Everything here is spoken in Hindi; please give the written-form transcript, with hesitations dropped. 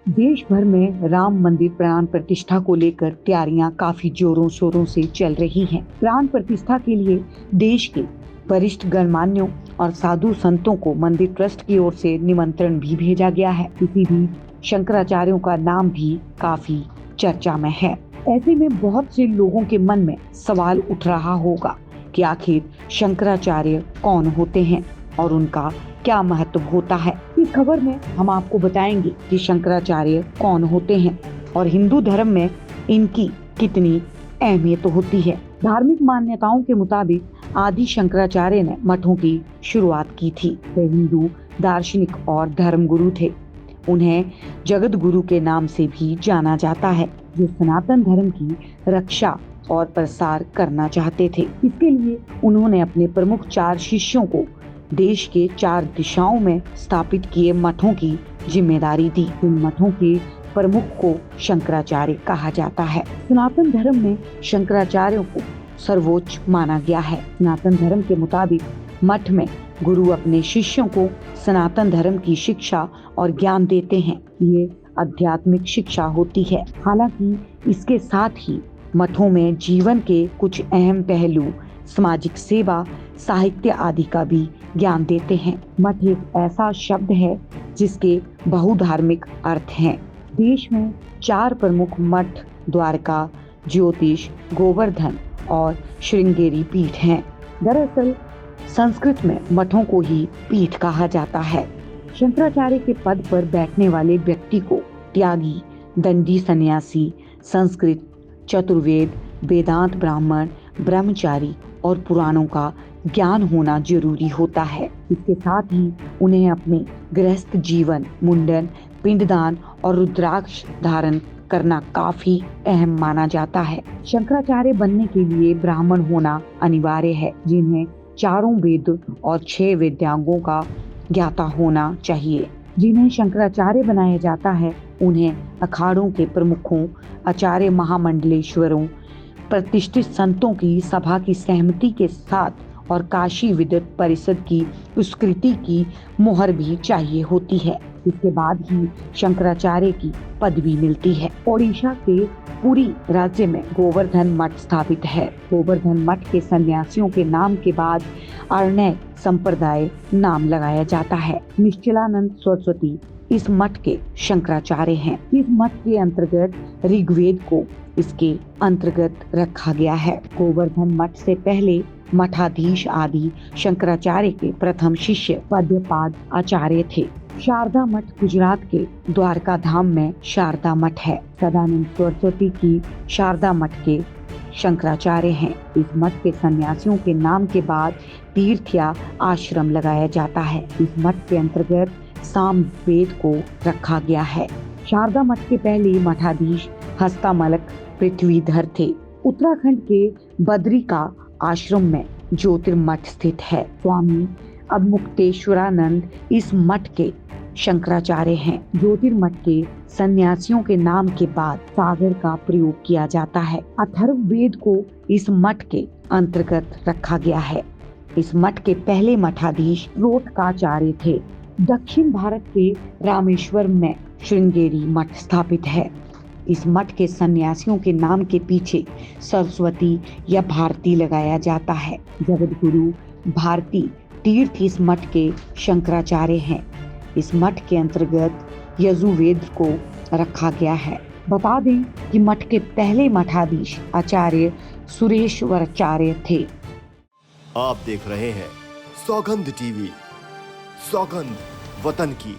देश भर में राम मंदिर प्राण प्रतिष्ठा को लेकर तैयारियां काफी जोरों शोरों से चल रही हैं। प्राण प्रतिष्ठा के लिए देश के वरिष्ठ गणमान्यों और साधु संतों को मंदिर ट्रस्ट की ओर से निमंत्रण भी भेजा गया है। इसी बीच शंकराचार्यों का नाम भी काफी चर्चा में है। ऐसे में बहुत से लोगों के मन में सवाल उठ रहा होगा कि आखिर शंकराचार्य कौन होते हैं और उनका क्या महत्व होता है। इस खबर में हम आपको बताएंगे कि शंकराचार्य कौन होते हैं और हिंदू धर्म में इनकी कितनी अहमियत होती है। धार्मिक मान्यताओं के मुताबिक आदि शंकराचार्य ने मठों की शुरुआत की थी। वे हिंदू दार्शनिक और धर्म गुरु थे। उन्हें जगत गुरु के नाम से भी जाना जाता है, जो सनातन धर्म की रक्षा और प्रसार करना चाहते थे। इसके लिए उन्होंने अपने प्रमुख 4 शिष्यों को देश के 4 दिशाओं में स्थापित किए मठों की जिम्मेदारी दी। इन मठों के प्रमुख को शंकराचार्य कहा जाता है। सनातन धर्म में शंकराचार्यों को सर्वोच्च माना गया है। सनातन धर्म के मुताबिक मठ में गुरु अपने शिष्यों को सनातन धर्म की शिक्षा और ज्ञान देते हैं। ये आध्यात्मिक शिक्षा होती है। हालांकि इसके साथ ही मठों में जीवन के कुछ अहम पहलू, सामाजिक सेवा, साहित्य आदि का भी ज्ञान देते हैं। मठ एक ऐसा शब्द है जिसके बहुधार्मिक अर्थ हैं। देश में 4 प्रमुख मठ द्वारका, ज्योतिष, गोवर्धन और श्रृंगेरी पीठ हैं। दरअसल संस्कृत में मठों को ही पीठ कहा जाता है। शंकराचार्य के पद पर बैठने वाले व्यक्ति को त्यागी, दंडी सन्यासी, संस्कृत, चतुर्वेद, वेदांत ब्राह्मण, ब्रह्मचारी और पुराणों का ज्ञान होना जरूरी होता है। इसके साथ ही उन्हें अपने गृहस्थ जीवन, मुंडन, पिंडदान और रुद्राक्ष धारण करना काफी अहम माना जाता है। शंकराचार्य बनने के लिए ब्राह्मण होना अनिवार्य है, जिन्हें 4 वेद और 6 वेदांगों का ज्ञाता होना चाहिए। जिन्हें शंकराचार्य बनाया जाता है उन्हें अखाड़ों के प्रमुखों, आचार्य महामंडलेश्वरों, प्रतिष्ठित संतों की सभा की सहमति के साथ और काशी विद्वत परिषद की स्वीकृति की मोहर भी चाहिए होती है। इसके बाद ही शंकराचार्य की पदवी मिलती है। ओडिशा के पुरी राज्य में गोवर्धन मठ स्थापित है। गोवर्धन मठ के सन्यासियों के नाम के बाद अरण्य संप्रदाय नाम लगाया जाता है। निश्चलानंद सरस्वती इस मठ के शंकराचार्य हैं। इस मठ के अंतर्गत ऋग्वेद को इसके अंतर्गत रखा गया है। गोवर्धन मठ से पहले मठाधीश आदि शंकराचार्य के प्रथम शिष्य पद्मपाद आचार्य थे। शारदा मठ गुजरात के द्वारका धाम में शारदा मठ है। सदानंद सरस्वती की शारदा मठ के शंकराचार्य हैं। इस मठ के सन्यासियों के नाम के बाद तीर्थ या आश्रम लगाया जाता है। इस मठ के अंतर्गत साम वेद को रखा गया है। शारदा मठ के पहले मठाधीश हस्तामलक पृथ्वीधर थे। उत्तराखंड के बद्री का आश्रम में ज्योतिर्मठ स्थित है। स्वामी अवमुक्तेश्वरानंद इस मठ के शंकराचार्य हैं। ज्योतिर्मठ के सन्यासियों के नाम के बाद सागर का प्रयोग किया जाता है। अथर्ववेद को इस मठ के अंतर्गत रखा गया है। इस मठ के पहले मठाधीश रोटकाचार्य थे। दक्षिण भारत के रामेश्वरम में श्रृंगेरी मठ स्थापित है। इस मठ के सन्यासियों के नाम के पीछे सरस्वती या भारती लगाया जाता है। जगत गुरु भारती तीर्थ इस मठ के शंकराचार्य हैं। इस मठ के अंतर्गत यजुर्वेद को रखा गया है। बता दें कि मठ के पहले मठाधीश आचार्य सुरेश्वराचार्य थे। आप देख रहे हैं सौगंध टीवी, सौगंध वतन की।